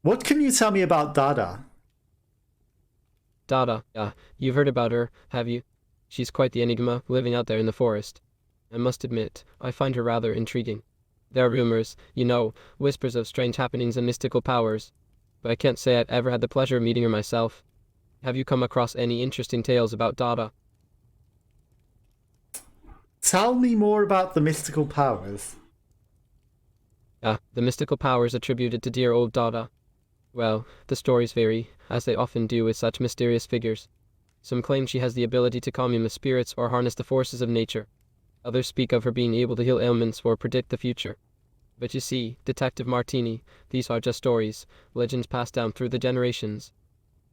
What can you tell me about Dada? Dada, you've heard about her, have you? She's quite the enigma, living out there in the forest. I must admit, I find her rather intriguing. There are rumors, whispers of strange happenings and mystical powers, but I can't say I've ever had the pleasure of meeting her myself. Have you come across any interesting tales about Dada? Tell me more about the mystical powers. The mystical powers attributed to dear old Dada. Well, the stories vary, as they often do with such mysterious figures. Some claim she has the ability to commune with spirits or harness the forces of nature. Others speak of her being able to heal ailments or predict the future. But you see, Detective Martini, these are just stories, legends passed down through the generations.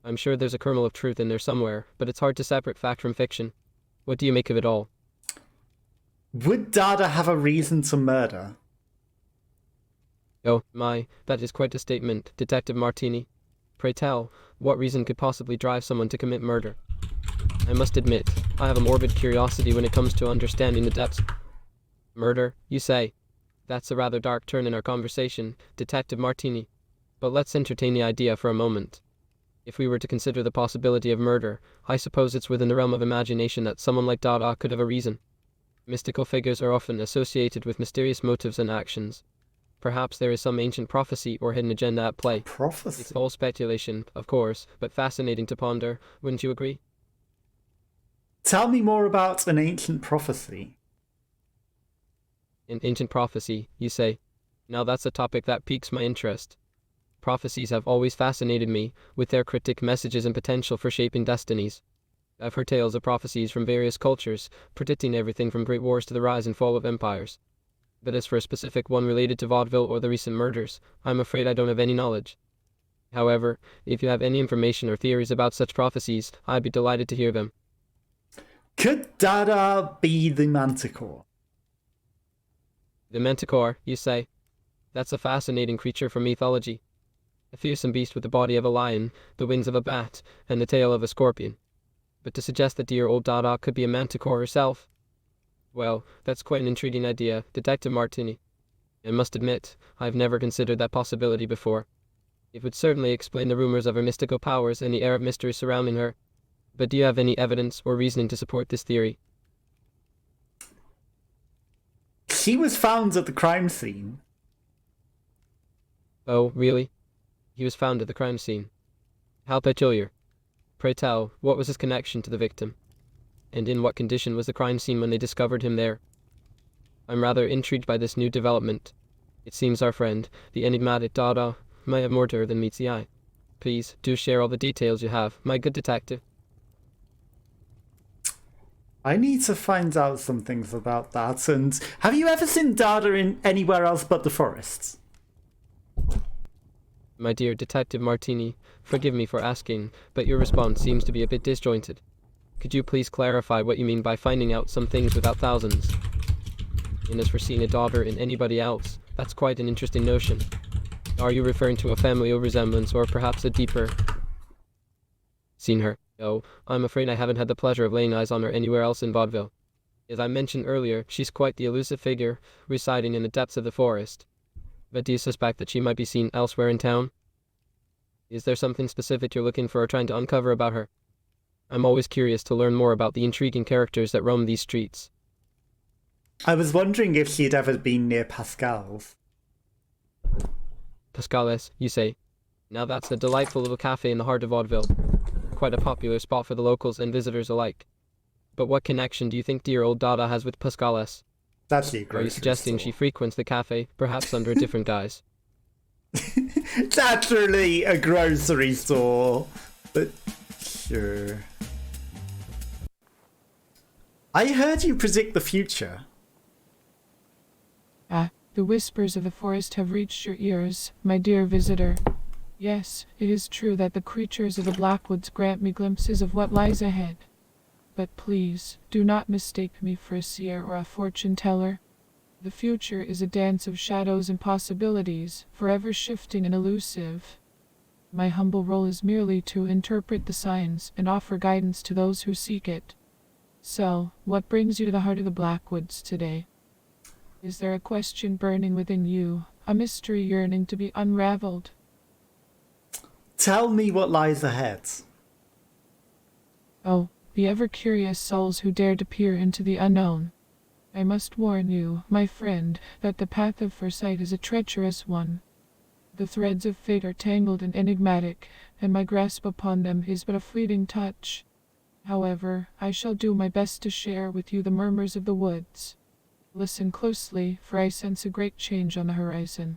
I'm sure there's a kernel of truth in there somewhere, but it's hard to separate fact from fiction. What do you make of it all? Would Dada have a reason to murder? Oh, my, that is quite a statement, Detective Martini. Pray tell, what reason could possibly drive someone to commit murder? I must admit, I have a morbid curiosity when it comes to understanding the depths. Murder, you say? That's a rather dark turn in our conversation, Detective Martini. But let's entertain the idea for a moment. If we were to consider the possibility of murder, I suppose it's within the realm of imagination that someone like Dada could have a reason. Mystical figures are often associated with mysterious motives and actions. Perhaps there is some ancient prophecy or hidden agenda at play. Prophecy? It's all speculation, of course, but fascinating to ponder, wouldn't you agree? Tell me more about an ancient prophecy. An ancient prophecy, you say? Now that's a topic that piques my interest. Prophecies have always fascinated me, with their cryptic messages and potential for shaping destinies. I've heard tales of prophecies from various cultures, predicting everything from great wars to the rise and fall of empires. But as for a specific one related to Vaudeville or the recent murders, I'm afraid I don't have any knowledge. However, if you have any information or theories about such prophecies, I'd be delighted to hear them. Could Dada be the Manticore? The Manticore, you say? That's a fascinating creature from mythology. A fearsome beast with the body of a lion, the wings of a bat, and the tail of a scorpion. But to suggest that dear old Dada could be a Manticore herself? Well, that's quite an intriguing idea, Detective Martini. I must admit, I've never considered that possibility before. It would certainly explain the rumors of her mystical powers and the air of mystery surrounding her. But do you have any evidence or reasoning to support this theory? She was found at the crime scene. Oh, really? He was found at the crime scene. How peculiar. Pray tell, what was his connection to the victim? And in what condition was the crime scene when they discovered him there? I'm rather intrigued by this new development. It seems our friend, the enigmatic Dada, may have more to her than meets the eye. Please, do share all the details you have, my good detective. I need to find out some things about that. And have you ever seen Dada in anywhere else but the forests? My dear Detective Martini, forgive me for asking, but your response seems to be a bit disjointed. Could you please clarify what you mean by finding out some things without thousands? And as for seeing a daughter in anybody else, that's quite an interesting notion. Are you referring to a familial resemblance or perhaps a deeper... Seen her? Oh, I'm afraid I haven't had the pleasure of laying eyes on her anywhere else in Vaudeville. As I mentioned earlier, she's quite the elusive figure, residing in the depths of the forest. But do you suspect that she might be seen elsewhere in town? Is there something specific you're looking for or trying to uncover about her? I'm always curious to learn more about the intriguing characters that roam these streets. I was wondering if she'd ever been near Pascal's. Pascales, you say? Now that's a delightful little cafe in the heart of Vaudeville. Quite a popular spot for the locals and visitors alike. But what connection do you think dear old Dada has with Pascales? That's the grocery Are you suggesting store. she frequents the cafe, perhaps under a different guise? Naturally a grocery store. But sure. I heard you predict the future. The whispers of the forest have reached your ears, my dear visitor. Yes, it is true that the creatures of the Blackwoods grant me glimpses of what lies ahead. But please, do not mistake me for a seer or a fortune teller. The future is a dance of shadows and possibilities, forever shifting and elusive. My humble role is merely to interpret the signs and offer guidance to those who seek it. So, what brings you to the heart of the Blackwoods today? Is there a question burning within you, a mystery yearning to be unraveled? Tell me what lies ahead. Oh, the ever-curious souls who dare to peer into the unknown. I must warn you, my friend, that the path of foresight is a treacherous one. The threads of fate are tangled and enigmatic, and my grasp upon them is but a fleeting touch. However, I shall do my best to share with you the murmurs of the woods. Listen closely, for I sense a great change on the horizon.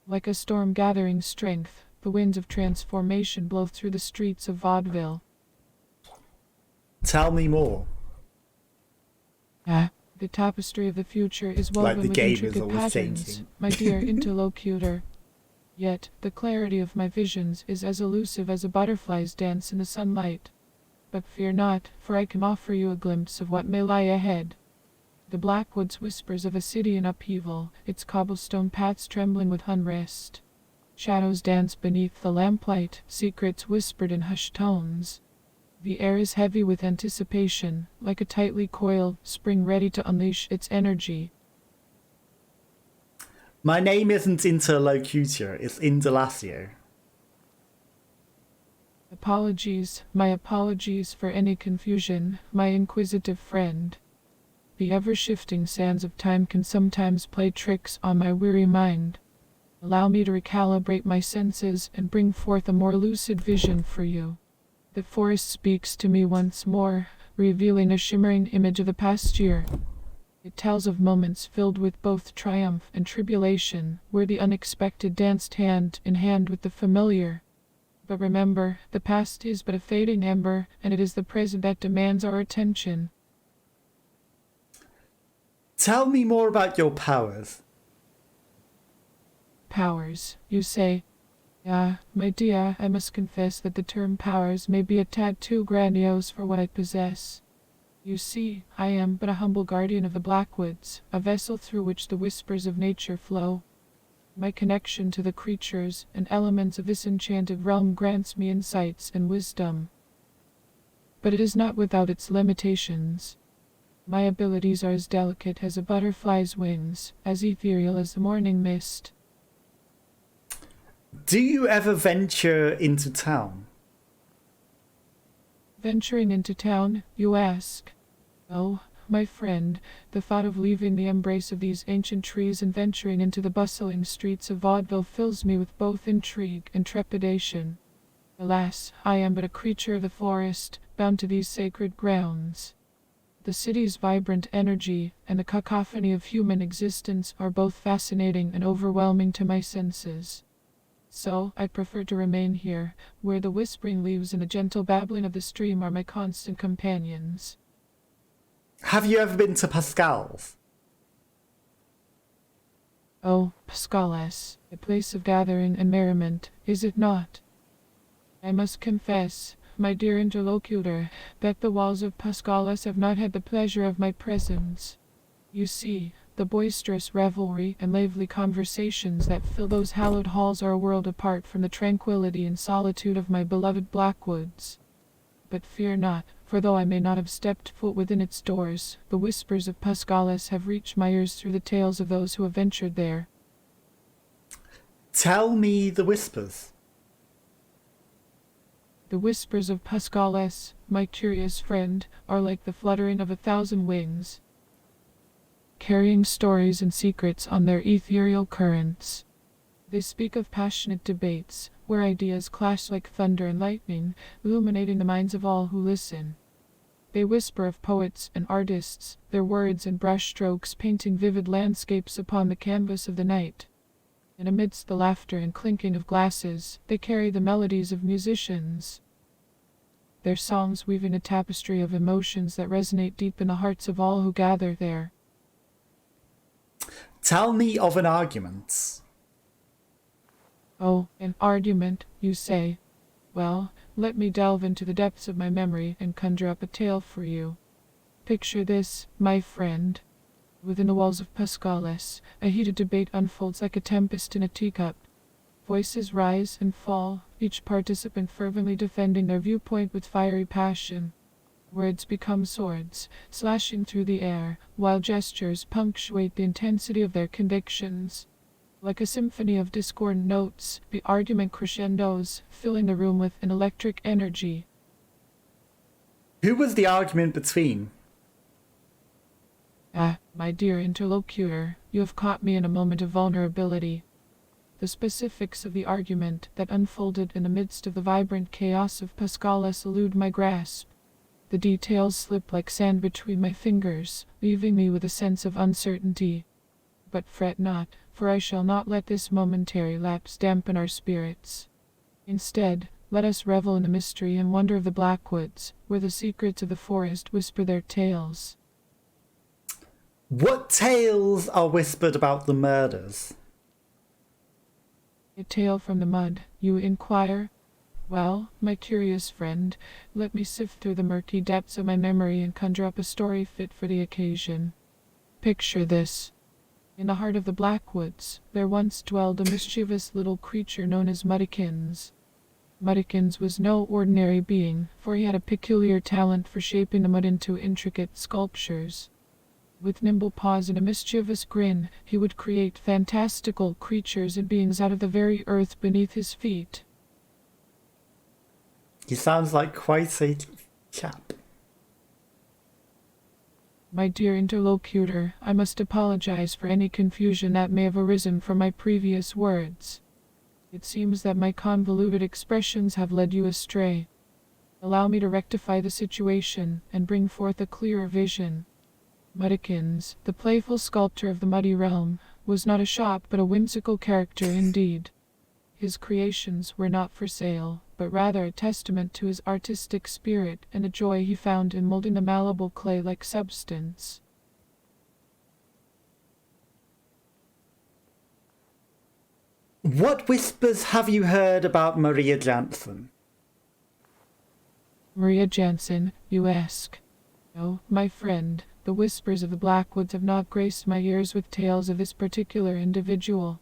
Like a storm gathering strength, the winds of transformation blow through the streets of Vaudeville. Tell me more. The tapestry of the future is Like woven the with game is intricate always patterns, changing. my dear interlocutor. Yet, the clarity of my visions is as elusive as a butterfly's dance in the sunlight. But fear not, for I can offer you a glimpse of what may lie ahead. The Blackwoods whispers of a city in upheaval, its cobblestone paths trembling with unrest. Shadows dance beneath the lamplight, secrets whispered in hushed tones. The air is heavy with anticipation, like a tightly coiled spring ready to unleash its energy. My name isn't Interlocutor, it's Indelacio. My apologies for any confusion, my inquisitive friend. The ever-shifting sands of time can sometimes play tricks on my weary mind. Allow me to recalibrate my senses and bring forth a more lucid vision for you. The forest speaks to me once more, revealing a shimmering image of the past year. It tells of moments filled with both triumph and tribulation, where the unexpected danced hand in hand with the familiar. But remember, the past is but a fading ember, and it is the present that demands our attention. Tell me more about your powers. Powers, you say? My dear, I must confess that the term powers may be a tad too grandiose for what I possess. You see, I am but a humble guardian of the Blackwoods, a vessel through which the whispers of nature flow. My connection to the creatures and elements of this enchanted realm grants me insights and wisdom. But it is not without its limitations. My abilities are as delicate as a butterfly's wings, as ethereal as the morning mist. Do you ever venture into town? Venturing into town, you ask? Oh, my friend, the thought of leaving the embrace of these ancient trees and venturing into the bustling streets of Vaudeville fills me with both intrigue and trepidation. Alas, I am but a creature of the forest, bound to these sacred grounds. The city's vibrant energy and the cacophony of human existence are both fascinating and overwhelming to my senses. So, I prefer to remain here, where the whispering leaves and the gentle babbling of the stream are my constant companions. Have you ever been to Pascal's? Oh, Pascal's, a place of gathering and merriment, is it not? I must confess, my dear interlocutor, that the walls of Pascal's have not had the pleasure of my presence. You see, the boisterous revelry and lively conversations that fill those hallowed halls are a world apart from the tranquility and solitude of my beloved Blackwoods. But fear not, for though I may not have stepped foot within its doors, the whispers of Pascal's have reached my ears through the tales of those who have ventured there. Tell me the whispers. The whispers of Pascal's, my curious friend, are like the fluttering of 1,000 wings, carrying stories and secrets on their ethereal currents. They speak of passionate debates, where ideas clash like thunder and lightning, illuminating the minds of all who listen. They whisper of poets and artists, their words and brushstrokes painting vivid landscapes upon the canvas of the night. And amidst the laughter and clinking of glasses, they carry the melodies of musicians, their songs weaving a tapestry of emotions that resonate deep in the hearts of all who gather there. Tell me of an argument. Oh, an argument, you say? Well, let me delve into the depths of my memory and conjure up a tale for you. Picture this, my friend. Within the walls of Pascal's, a heated debate unfolds like a tempest in a teacup. Voices rise and fall, each participant fervently defending their viewpoint with fiery passion. Words become swords, slashing through the air, while gestures punctuate the intensity of their convictions. Like a symphony of discordant notes, the argument crescendos, filling the room with an electric energy. Who was the argument between? Ah, my dear interlocutor, you have caught me in a moment of vulnerability. The specifics of the argument that unfolded in the midst of the vibrant chaos of Pascalis elude my grasp. The details slip like sand between my fingers, leaving me with a sense of uncertainty. But fret not, for I shall not let this momentary lapse dampen our spirits. Instead, let us revel in the mystery and wonder of the Blackwoods, where the secrets of the forest whisper their tales. What tales are whispered about the murders? A tale from the mud, you inquire? Well, my curious friend, let me sift through the murky depths of my memory and conjure up a story fit for the occasion. Picture this. In the heart of the Blackwoods, there once dwelled a mischievous little creature known as Muddikins. Muddikins was no ordinary being, for he had a peculiar talent for shaping the mud into intricate sculptures. With nimble paws and a mischievous grin, he would create fantastical creatures and beings out of the very earth beneath his feet. He sounds like quite a chap. My dear interlocutor, I must apologize for any confusion that may have arisen from my previous words. It seems that my convoluted expressions have led you astray. Allow me to rectify the situation and bring forth a clearer vision. Muddikins, the playful sculptor of the muddy realm, was not a shop but a whimsical character indeed. His creations were not for sale, but rather a testament to his artistic spirit and the joy he found in molding the malleable clay-like substance. What whispers have you heard about Maria Jansen? Maria Jansen, you ask? No, my friend, the whispers of the Blackwoods have not graced my ears with tales of this particular individual.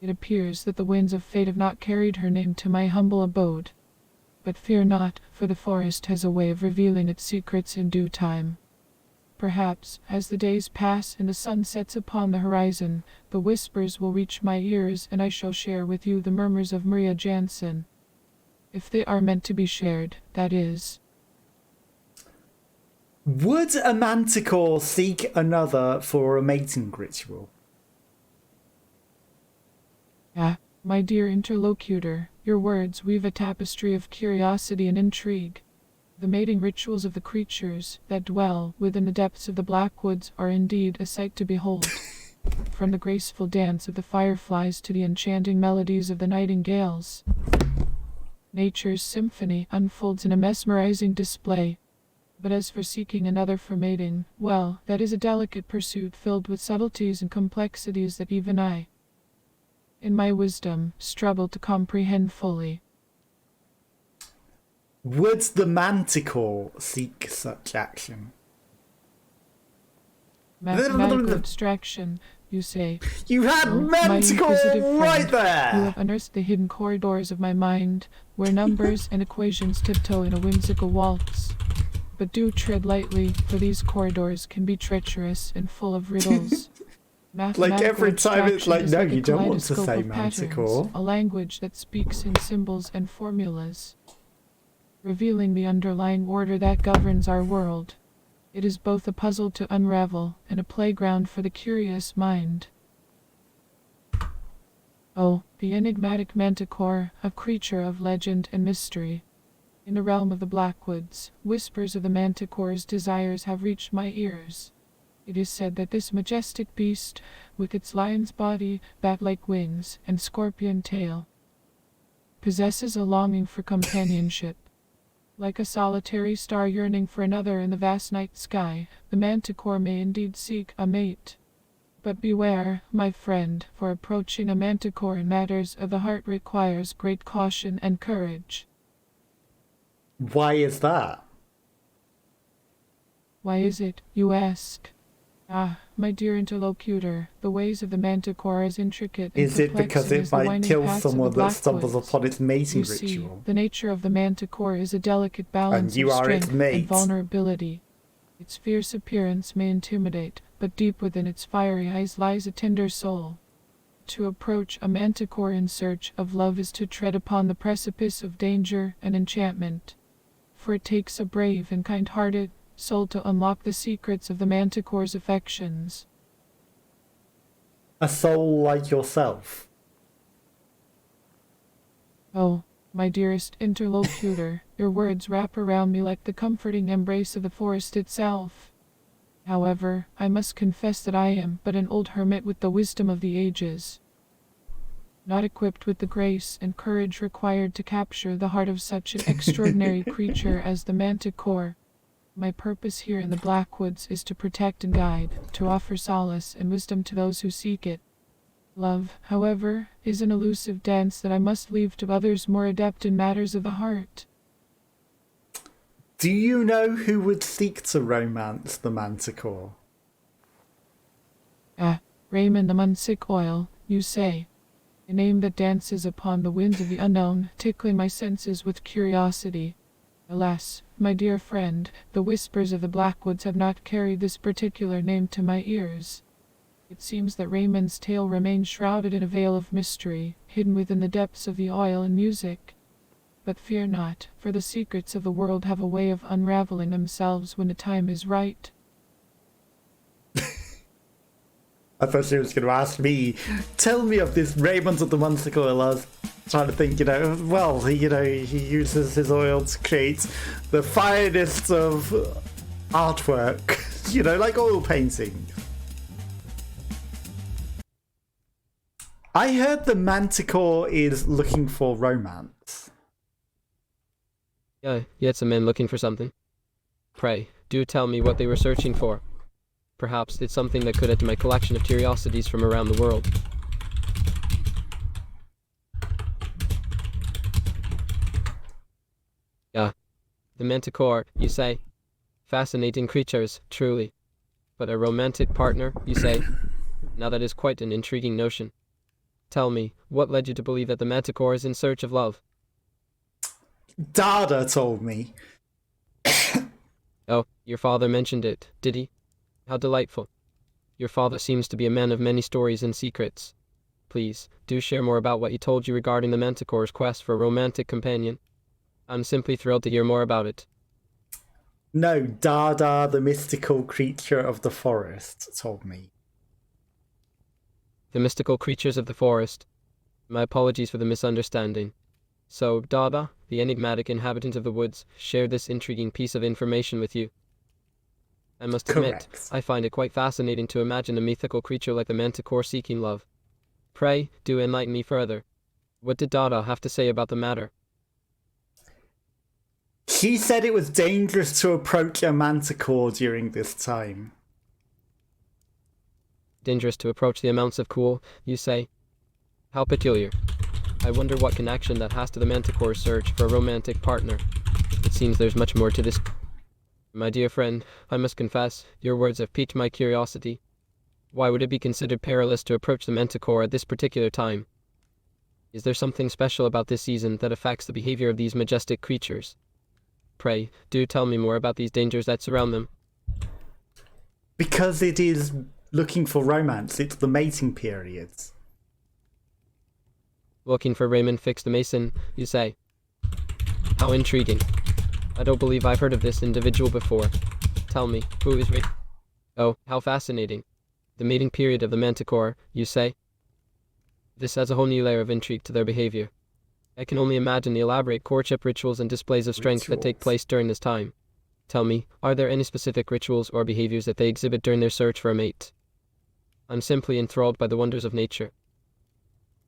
It appears that the winds of fate have not carried her name to my humble abode. But fear not, for the forest has a way of revealing its secrets in due time. Perhaps, as the days pass and the sun sets upon the horizon, the whispers will reach my ears and I shall share with you the murmurs of Maria Jansen. If they are meant to be shared, that is. Would a manticore seek another for a mating ritual? Ah, my dear interlocutor, your words weave a tapestry of curiosity and intrigue. The mating rituals of the creatures that dwell within the depths of the Blackwoods are indeed a sight to behold. From the graceful dance of the fireflies to the enchanting melodies of the nightingales, nature's symphony unfolds in a mesmerizing display. But as for seeking another for mating, well, that is a delicate pursuit filled with subtleties and complexities that even I, in my wisdom, struggle to comprehend fully. Would the manticore seek such action? Mathematical abstraction, you say. You had Oh, my manticore inquisitive right friend, You there! have unearthed the hidden corridors of my mind, where numbers and equations tiptoe in a whimsical waltz. But do tread lightly, for these corridors can be treacherous and full of riddles. Like every time it's like, Abstraction is no, a you don't want to kaleidoscope say of patterns, manticore. a language that speaks in symbols and formulas, revealing the underlying order that governs our world. It is both a puzzle to unravel and a playground for the curious mind. Oh, the enigmatic manticore, a creature of legend and mystery. In the realm of the Blackwoods, whispers of the manticore's desires have reached my ears. It is said that this majestic beast, with its lion's body, bat-like wings, and scorpion tail, possesses a longing for companionship. Like a solitary star yearning for another in the vast night sky, the manticore may indeed seek a mate. But beware, my friend, for approaching a manticore in matters of the heart requires great caution and courage. Why is that? Why is it, you ask? Ah, my dear interlocutor, the ways of the manticore are as intricate and Is it because perplexing it as the might winding kill paths of someone the that stumbles Blackwoods? upon its mating You see, ritual? the nature of the manticore is a delicate balance And you of are its strength mate. and vulnerability. Its fierce appearance may intimidate, but deep within its fiery eyes lies a tender soul. to approach a manticore in search of love is to tread upon the precipice of danger and enchantment. For it takes a brave and kind-hearted soul to unlock the secrets of the manticore's affections. A soul like yourself. Oh, my dearest interlocutor, your words wrap around me like the comforting embrace of the forest itself. However, I must confess that I am but an old hermit with the wisdom of the ages, not equipped with the grace and courage required to capture the heart of such an extraordinary creature as the manticore. My purpose here in the Blackwoods is to protect and guide, to offer solace and wisdom to those who seek it. Love, however, is an elusive dance that I must leave to others more adept in matters of the heart. Do you know who would seek to romance the manticore? Raymond the Munsick Oil, you say. A name that dances upon the winds of the unknown, tickling my senses with curiosity. Alas, my dear friend, the whispers of the Blackwoods have not carried this particular name to my ears. It seems that Raymond's tale remains shrouded in a veil of mystery, hidden within the depths of the oil and music. But fear not, for the secrets of the world have a way of unraveling themselves when the time is right. I thought she was going to ask me, tell me of this Raymond of the Munsick Oil. I was trying to think, he uses his oil to create the finest of artwork, like oil painting. I heard the manticore is looking for romance. Yeah, it's a man looking for something. Pray, do tell me what they were searching for. Perhaps it's something that could add to my collection of curiosities from around the world. Yeah, the manticore, you say. Fascinating creatures, truly. But a romantic partner, you say. Now that is quite an intriguing notion. Tell me, what led you to believe that the manticore is in search of love? Dada told me. Oh, your father mentioned it, did he? How delightful. Your father seems to be a man of many stories and secrets. Please, do share more about what he told you regarding the manticore's quest for a romantic companion. I'm simply thrilled to hear more about it. No, Dada, the mystical creature of the forest, told me. The mystical creatures of the forest. My apologies for the misunderstanding. So, Dada, the enigmatic inhabitant of the woods, shared this intriguing piece of information with you. I must admit, Correct. I find it quite fascinating to imagine a mythical creature like the manticore seeking love. Pray, do enlighten me further. What did Dada have to say about the matter? He said it was dangerous to approach a manticore during this time. Dangerous to approach the amounts of cool, you say? How peculiar. I wonder what connection that has to the manticore's search for a romantic partner. It seems there's much more to this. My dear friend, I must confess, your words have piqued my curiosity. Why would it be considered perilous to approach the manticore at this particular time? Is there something special about this season that affects the behavior of these majestic creatures? Pray, do tell me more about these dangers that surround them. Because it is looking for romance, it's the mating periods. Looking for Raymond Fix the Mason, you say? How intriguing. I don't believe I've heard of this individual before. Tell me, who is Raymond? Oh, how fascinating. The mating period of the manticore, you say? This adds a whole new layer of intrigue to their behavior. I can only imagine the elaborate courtship rituals and displays of strength that take place during this time. Tell me, are there any specific rituals or behaviors that they exhibit during their search for a mate? I'm simply enthralled by the wonders of nature.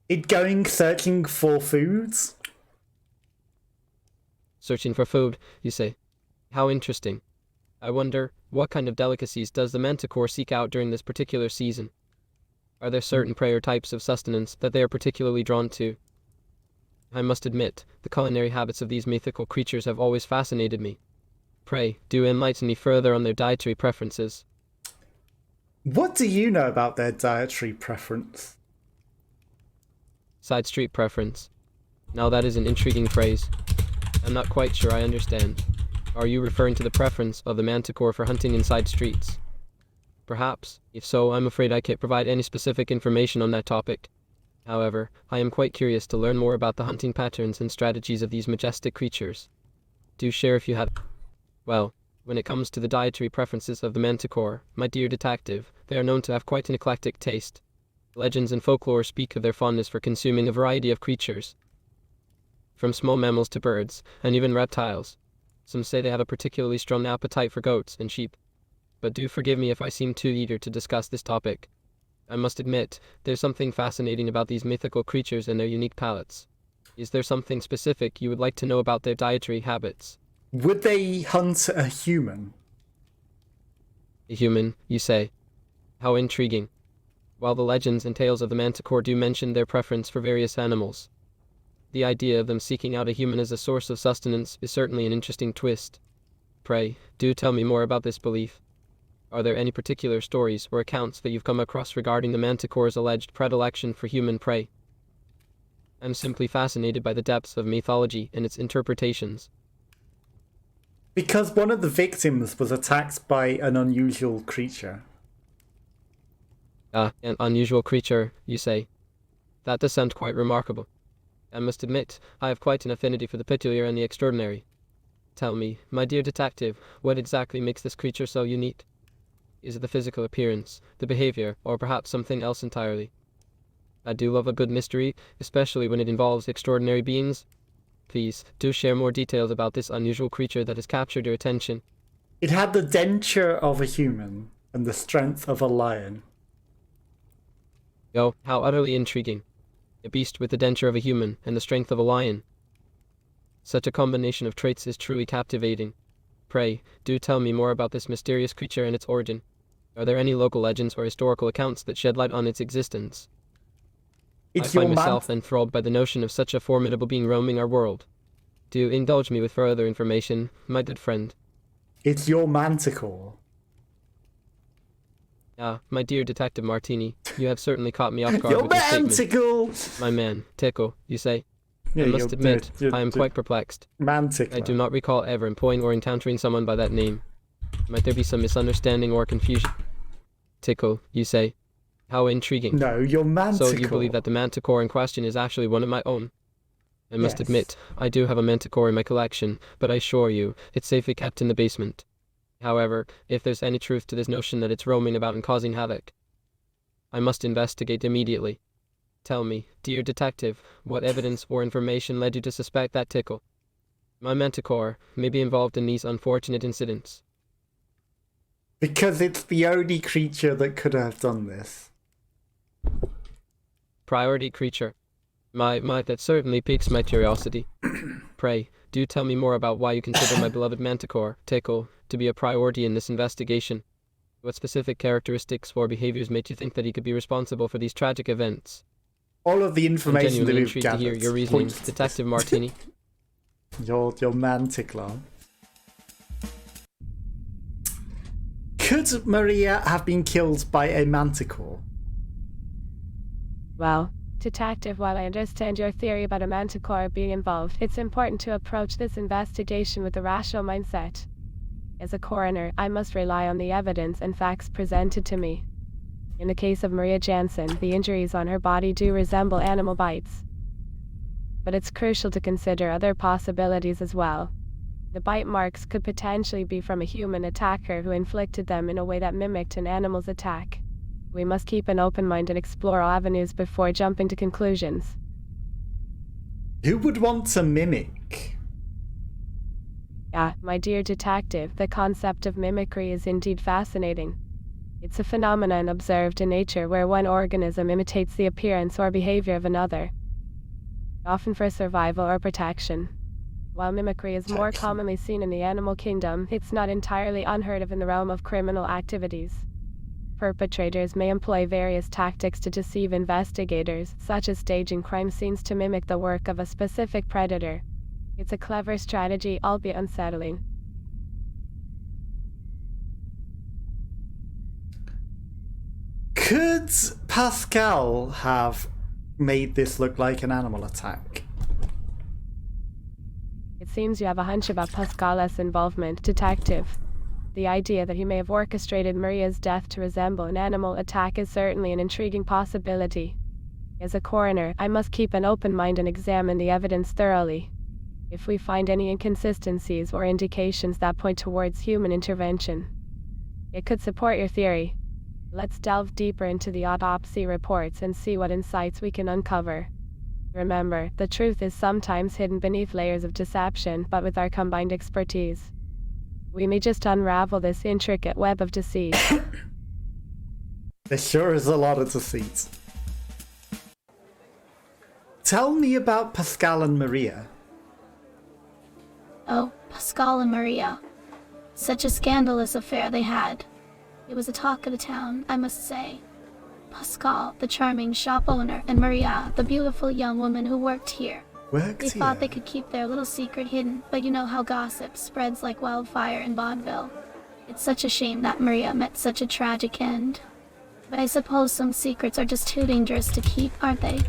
It going searching for foods? Searching for food, you say? How interesting. I wonder, what kind of delicacies does the manticore seek out during this particular season? Are there certain prey or types of sustenance that they are particularly drawn to? I must admit, the culinary habits of these mythical creatures have always fascinated me. Pray, do enlighten me further on their dietary preferences. What do you know about their dietary preference? Side street preference. Now that is an intriguing phrase. I'm not quite sure I understand. Are you referring to the preference of the manticore for hunting in side streets? Perhaps. If so, I'm afraid I can't provide any specific information on that topic. However, I am quite curious to learn more about the hunting patterns and strategies of these majestic creatures. Do share if you have. Well, when it comes to the dietary preferences of the manticore, my dear detective, they are known to have quite an eclectic taste. Legends and folklore speak of their fondness for consuming a variety of creatures, from small mammals to birds, and even reptiles. Some say they have a particularly strong appetite for goats and sheep. But do forgive me if I seem too eager to discuss this topic. I must admit, there's something fascinating about these mythical creatures and their unique palates. Is there something specific you would like to know about their dietary habits? Would they hunt a human? A human, you say? How intriguing. While the legends and tales of the manticore do mention their preference for various animals, the idea of them seeking out a human as a source of sustenance is certainly an interesting twist. Pray, do tell me more about this belief. Are there any particular stories or accounts that you've come across regarding the manticore's alleged predilection for human prey? I'm simply fascinated by the depths of mythology and its interpretations. Because one of the victims was attacked by an unusual creature. An unusual creature, you say? That does sound quite remarkable. I must admit, I have quite an affinity for the peculiar and the extraordinary. Tell me, my dear detective, what exactly makes this creature so unique? Is it the physical appearance, the behavior, or perhaps something else entirely? I do love a good mystery, especially when it involves extraordinary beings. Please, do share more details about this unusual creature that has captured your attention. It had the denture of a human and the strength of a lion. Oh, how utterly intriguing. A beast with the denture of a human and the strength of a lion. Such a combination of traits is truly captivating. Pray, do tell me more about this mysterious creature and its origin. Are there any local legends or historical accounts that shed light on its existence? I find myself enthralled by the notion of such a formidable being roaming our world. Do indulge me with further information, my good friend. It's your manticore. My dear Detective Martini, you have certainly caught me off guard Your with your statement. manticle! My man, Tickle, you say? Yeah, I must admit, I am quite perplexed. Manticore. I do not recall ever employing or encountering someone by that name. Might there be some misunderstanding or confusion? Tickle, you say? How intriguing. No, your manticore. So you believe that the manticore in question is actually one of my own? I must Yes. admit, I do have a manticore in my collection, but I assure you, it's safely kept in the basement. However, if there's any truth to this notion that it's roaming about and causing havoc, I must investigate immediately. Tell me, dear detective, what evidence or information led you to suspect that Tickle, my manticore, may be involved in these unfortunate incidents? Because it's the only creature that could have done this. Priority creature. That certainly piques my curiosity. Pray, do tell me more about why you consider my beloved manticore, Tickle, to be a priority in this investigation. What specific characteristics or behaviors made you think that he could be responsible for these tragic events? All of the I'm information that genuinely we've intrigued to gathered. hear your reasoning, points to Detective this. Martini. Your manticore. Could Maria have been killed by a manticore? Well, Detective, while I understand your theory about a manticore being involved, it's important to approach this investigation with a rational mindset. As a coroner, I must rely on the evidence and facts presented to me. In the case of Maria Jansen, the injuries on her body do resemble animal bites. But it's crucial to consider other possibilities as well. The bite marks could potentially be from a human attacker who inflicted them in a way that mimicked an animal's attack. We must keep an open mind and explore all avenues before jumping to conclusions. Who would want to mimic? My dear detective, the concept of mimicry is indeed fascinating. It's a phenomenon observed in nature where one organism imitates the appearance or behavior of another, often for survival or protection. While mimicry is more commonly seen in the animal kingdom, it's not entirely unheard of in the realm of criminal activities. Perpetrators may employ various tactics to deceive investigators, such as staging crime scenes to mimic the work of a specific predator. It's a clever strategy, albeit unsettling. Could Pascal have made this look like an animal attack? It seems you have a hunch about Pascal's involvement, Detective. The idea that he may have orchestrated Maria's death to resemble an animal attack is certainly an intriguing possibility. As a coroner, I must keep an open mind and examine the evidence thoroughly. If we find any inconsistencies or indications that point towards human intervention, it could support your theory. Let's delve deeper into the autopsy reports and see what insights we can uncover. Remember, the truth is sometimes hidden beneath layers of deception, but with our combined expertise, we may just unravel this intricate web of deceit. There sure is a lot of deceit. Tell me about Pascal and Maria. Oh, Pascal and Maria. Such a scandalous affair they had. It was a talk of the town, I must say. Pascal, the charming shop owner, and Maria, the beautiful young woman who worked here. They thought they could keep their little secret hidden, but you know how gossip spreads like wildfire in Vaudeville. It's such a shame that Maria met such a tragic end. But I suppose some secrets are just too dangerous to keep, aren't they?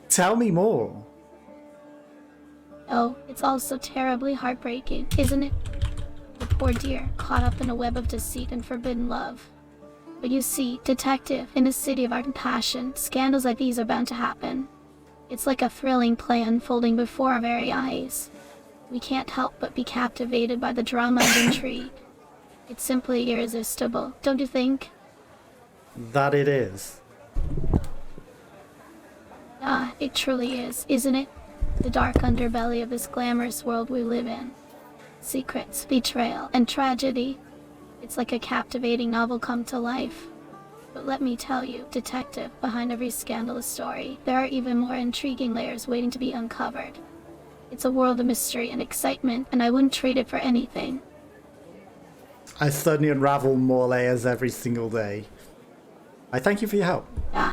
Tell me more. Oh, it's all so terribly heartbreaking, isn't it? The poor dear, caught up in a web of deceit and forbidden love. But you see, detective, in a city of art and passion, scandals like these are bound to happen. It's like a thrilling play unfolding before our very eyes. We can't help but be captivated by the drama and intrigue. It's simply irresistible, don't you think? That it is. Ah, it truly is, isn't it? The dark underbelly of this glamorous world we live in. Secrets, betrayal, and tragedy. It's like a captivating novel come to life. But let me tell you, detective, behind every scandalous story, there are even more intriguing layers waiting to be uncovered. It's a world of mystery and excitement, and I wouldn't trade it for anything. I certainly unravel more layers every single day. I thank you for your help. Ah.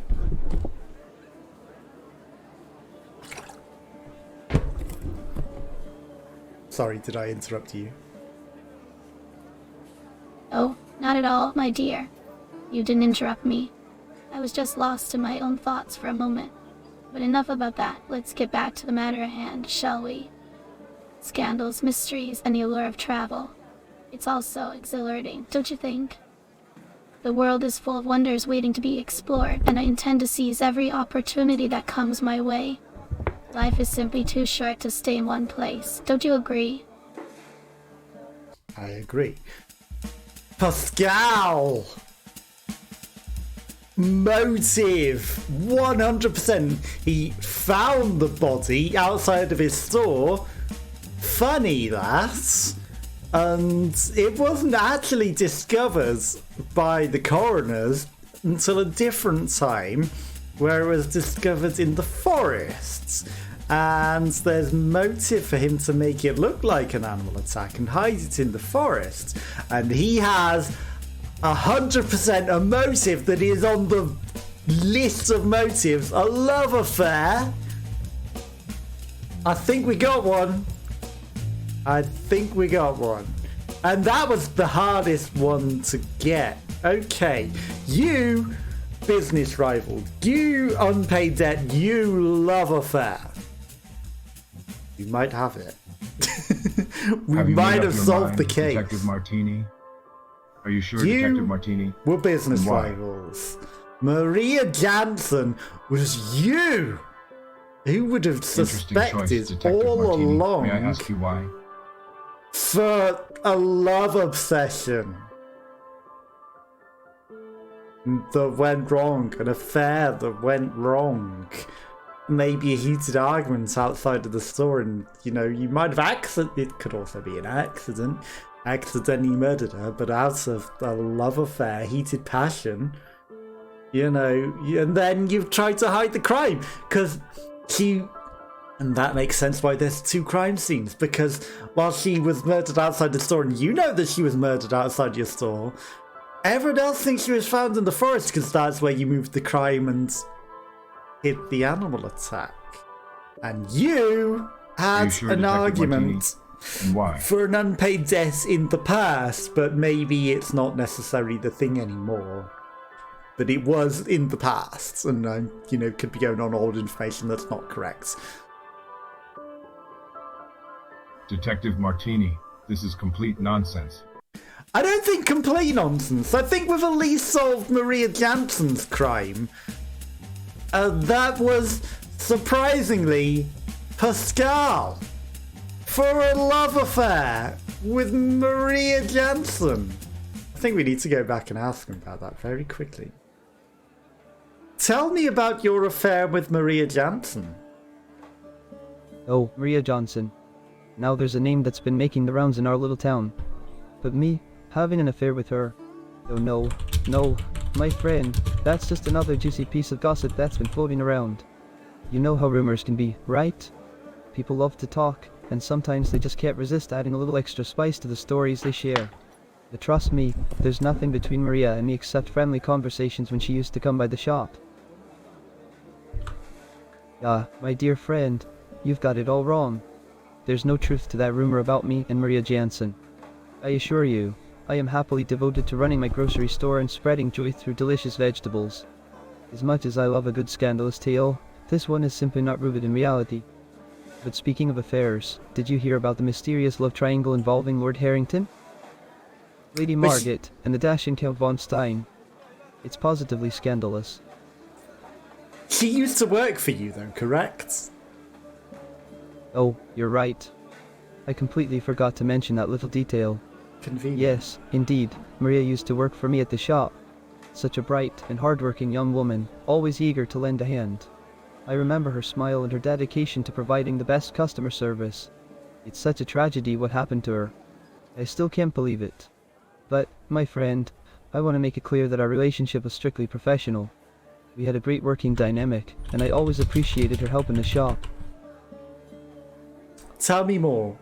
Sorry, did I interrupt you? Oh, not at all, my dear. You didn't interrupt me. I was just lost in my own thoughts for a moment. But enough about that. Let's get back to the matter at hand, shall we? Scandals, mysteries, and the allure of travel. It's all so exhilarating, don't you think? The world is full of wonders waiting to be explored, and I intend to seize every opportunity that comes my way. Life is simply too short to stay in one place. Don't you agree? I agree. Pascal! Motive! 100%! He found the body outside of his store. Funny that. And it wasn't actually discovered by the coroners until a different time, where it was discovered in the forests. And there's motive for him to make it look like an animal attack and hide it in the forest. And he has 100% a motive that is on the list of motives. A love affair. I think we got one. And that was the hardest one to get. Okay, you business rival, you unpaid debt, you love affair. You might have it. We might have solved the case. Detective Martini? Are you sure, Detective Martini? We're business rivals. Maria Jansen was you. Who would have suspected all along? May I ask you why? For a love obsession that went wrong, an affair that went wrong, maybe a heated argument outside of the store, and you might have it could also be an accidentally murdered her, but out of a love affair, heated passion, and then you've tried to hide the crime because and that makes sense why there's two crime scenes, because while she was murdered outside the store, and you know that she was murdered outside your store, everyone else thinks she was found in the forest because that's where you moved the crime and hid the animal attack. And you had an argument for an unpaid debt in the past, but maybe it's not necessarily the thing anymore. But it was in the past, and could be going on old information that's not correct. Detective Martini, this is complete nonsense. I don't think complete nonsense. I think we've at least solved Maria Jansen's crime. That was, surprisingly, Pascal. For a love affair with Maria Jansen. I think we need to go back and ask him about that very quickly. Tell me about your affair with Maria Jansen. Oh, Maria Johnson. Now there's a name that's been making the rounds in our little town. But me, having an affair with her? Oh no, my friend, that's just another juicy piece of gossip that's been floating around. You know how rumors can be, right? People love to talk, and sometimes they just can't resist adding a little extra spice to the stories they share. But trust me, there's nothing between Maria and me except friendly conversations when she used to come by the shop. Ah, my dear friend, you've got it all wrong. There's no truth to that rumor about me and Maria Jansen. I assure you, I am happily devoted to running my grocery store and spreading joy through delicious vegetables. As much as I love a good scandalous tale, this one is simply not rooted in reality. But speaking of affairs, did you hear about the mysterious love triangle involving Lord Harrington, Lady Margaret, and the dashing Count von Stein? It's positively scandalous. She used to work for you though, correct? Oh, you're right. I completely forgot to mention that little detail. Convenient. Yes, indeed, Maria used to work for me at the shop. Such a bright and hardworking young woman, always eager to lend a hand. I remember her smile and her dedication to providing the best customer service. It's such a tragedy what happened to her. I still can't believe it. But, my friend, I want to make it clear that our relationship was strictly professional. We had a great working dynamic, and I always appreciated her help in the shop. Tell me more.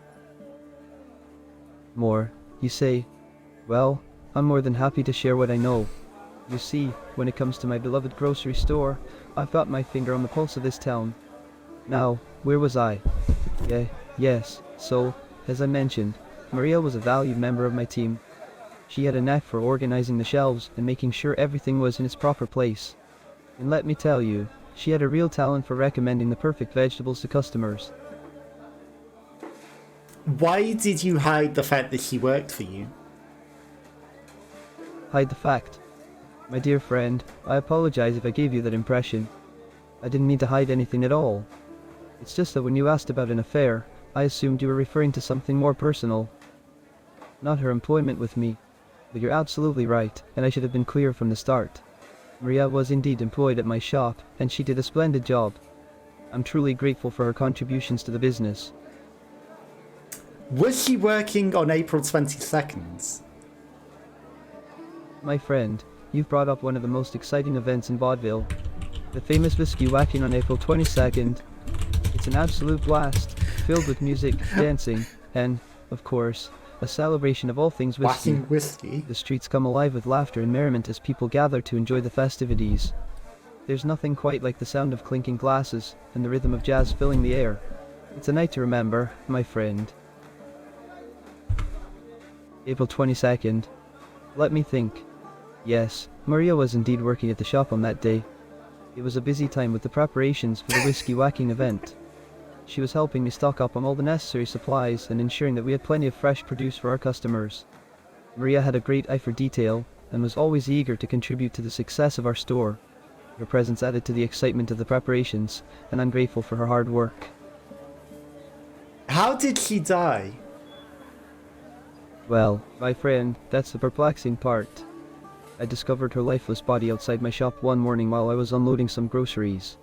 More, you say? Well, I'm more than happy to share what I know. You see, when it comes to my beloved grocery store, I've got my finger on the pulse of this town. Now, where was I? Yes, so, as I mentioned, Maria was a valued member of my team. She had a knack for organizing the shelves and making sure everything was in its proper place. And let me tell you, she had a real talent for recommending the perfect vegetables to customers. Why did you hide the fact that she worked for you? Hide the fact. My dear friend, I apologize if I gave you that impression. I didn't mean to hide anything at all. It's just that when you asked about an affair, I assumed you were referring to something more personal. Not her employment with me. But you're absolutely right, and I should have been clear from the start. Maria was indeed employed at my shop, and she did a splendid job. I'm truly grateful for her contributions to the business. Was she working on April 22nd? My friend, you've brought up one of the most exciting events in Vaudeville. The famous whiskey whacking on April 22nd. It's an absolute blast, filled with music, dancing, and, of course, a celebration of all things whiskey. Whacking whiskey? The streets come alive with laughter and merriment as people gather to enjoy the festivities. There's nothing quite like the sound of clinking glasses and the rhythm of jazz filling the air. It's a night to remember, my friend. April 22nd. Let me think. Yes, Maria was indeed working at the shop on that day. It was a busy time with the preparations for the whiskey whacking event. She was helping me stock up on all the necessary supplies and ensuring that we had plenty of fresh produce for our customers. Maria had a great eye for detail and was always eager to contribute to the success of our store. Her presence added to the excitement of the preparations, and I'm grateful for her hard work. How did she die? Well, my friend, that's the perplexing part. I discovered her lifeless body outside my shop one morning while I was unloading some groceries.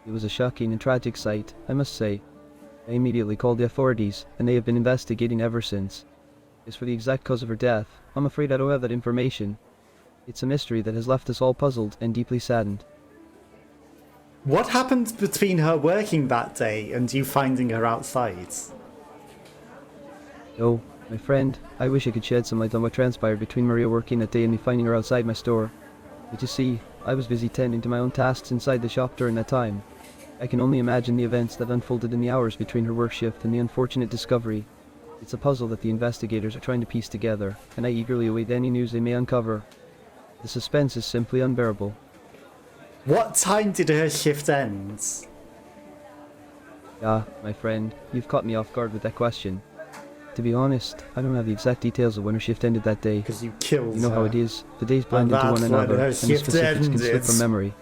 It was a shocking and tragic sight, I must say. I immediately called the authorities, and they have been investigating ever since. As for the exact cause of her death, I'm afraid I don't have that information. It's a mystery that has left us all puzzled and deeply saddened. What happened between her working that day and you finding her outside? Oh, my friend, I wish I could shed some light on what transpired between Maria working that day and me finding her outside my store. But you see, I was busy tending to my own tasks inside the shop during that time. I can only imagine the events that unfolded in the hours between her work shift and the unfortunate discovery. It's a puzzle that the investigators are trying to piece together, and I eagerly await any news they may uncover. The suspense is simply unbearable. What time did her shift end? Ah, my friend, you've caught me off guard with that question. To be honest, I don't have the exact details of when her shift ended that day. Because you killed You know her. how it is. The days blend And into one that's when another, her and the shift specifics can slip ended. from memory.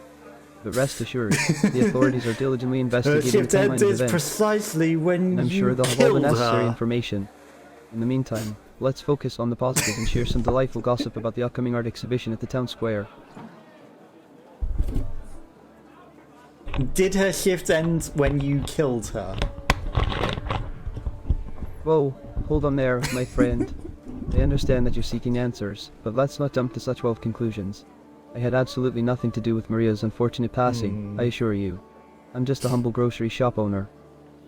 But rest assured, the authorities are diligently Her investigating the shift timeline of ended events, precisely when and I'm you sure they'll have all the killed necessary her. information. In the meantime, let's focus on the positive and share some delightful gossip about the upcoming art exhibition at the town square. Did her shift end when you killed her? Whoa, hold on there, my friend. I understand that you're seeking answers, but let's not jump to such wild conclusions. I had absolutely nothing to do with Maria's unfortunate passing, I assure you. I'm just a humble grocery shop owner.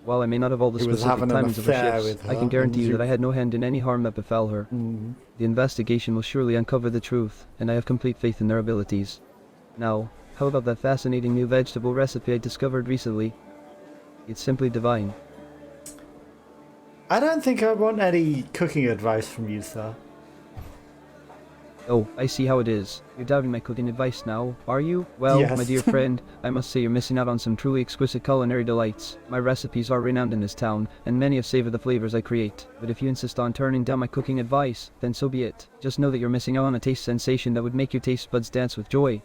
While I may not have all the He was specific having an timings of her affair shifts, with I her, can guarantee and you that I had no hand in any harm that befell her. The investigation will surely uncover the truth, and I have complete faith in their abilities. Now, how about that fascinating new vegetable recipe I discovered recently? It's simply divine. I don't think I want any cooking advice from you, sir. Oh, I see how it is. You're doubting my cooking advice now, are you? Well, Yes. my dear friend, I must say you're missing out on some truly exquisite culinary delights. My recipes are renowned in this town, and many have savored the flavors I create. But if you insist on turning down my cooking advice, then so be it. Just know that you're missing out on a taste sensation that would make your taste buds dance with joy.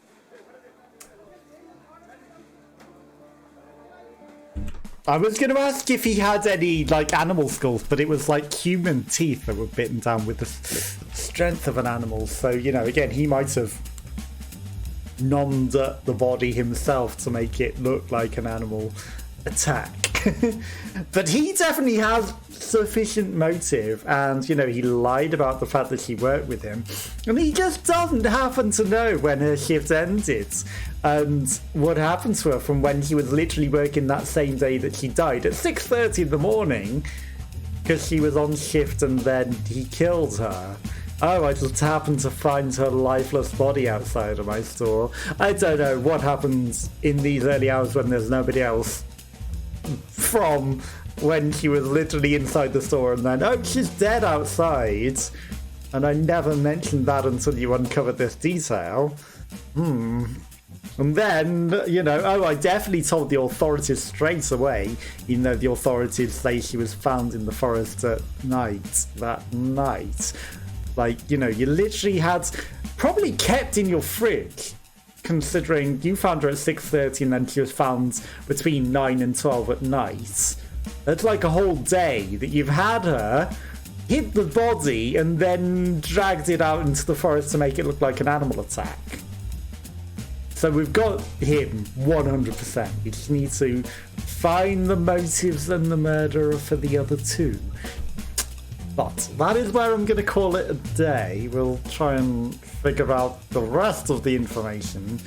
I was going to ask if he had any, like, animal skulls, but it was, like, human teeth that were bitten down with the strength of an animal. So, you know, again, he might have numbed up the body himself to make it look like an animal attack. But he definitely has sufficient motive, and, you know, he lied about the fact that she worked with him. And he just doesn't happen to know when her shift ended. And what happened to her from when he was literally working that same day that she died at 6:30 in the morning because she was on shift and then he killed her. Oh, I just happened to find her lifeless body outside of my store. I don't know what happens in these early hours when there's nobody else from when she was literally inside the store and then, oh, she's dead outside. And I never mentioned that until you uncovered this detail. And then, you know, oh, I definitely told the authorities straight away, even though the authorities say she was found in the forest at night, that night. Like, you know, you literally had probably kept in your fridge, considering you found her at 6:30 and then she was found between 9 and 12 at night. That's like a whole day that you've had her, hid the body, and then dragged it out into the forest to make it look like an animal attack. So we've got him 100%. We just need to find the motives and the murderer for the other two. But that is where I'm going to call it a day. We'll try and figure out the rest of the information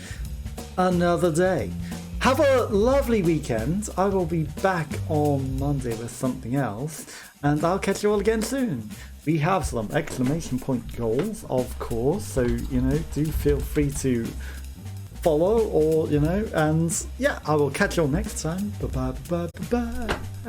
another day. Have a lovely weekend. I will be back on Monday with something else, and I'll catch you all again soon. We have some exclamation point goals, of course, so, you know, do feel free to follow or, you know, and yeah, I will catch you all next time. Bye bye bye bye bye.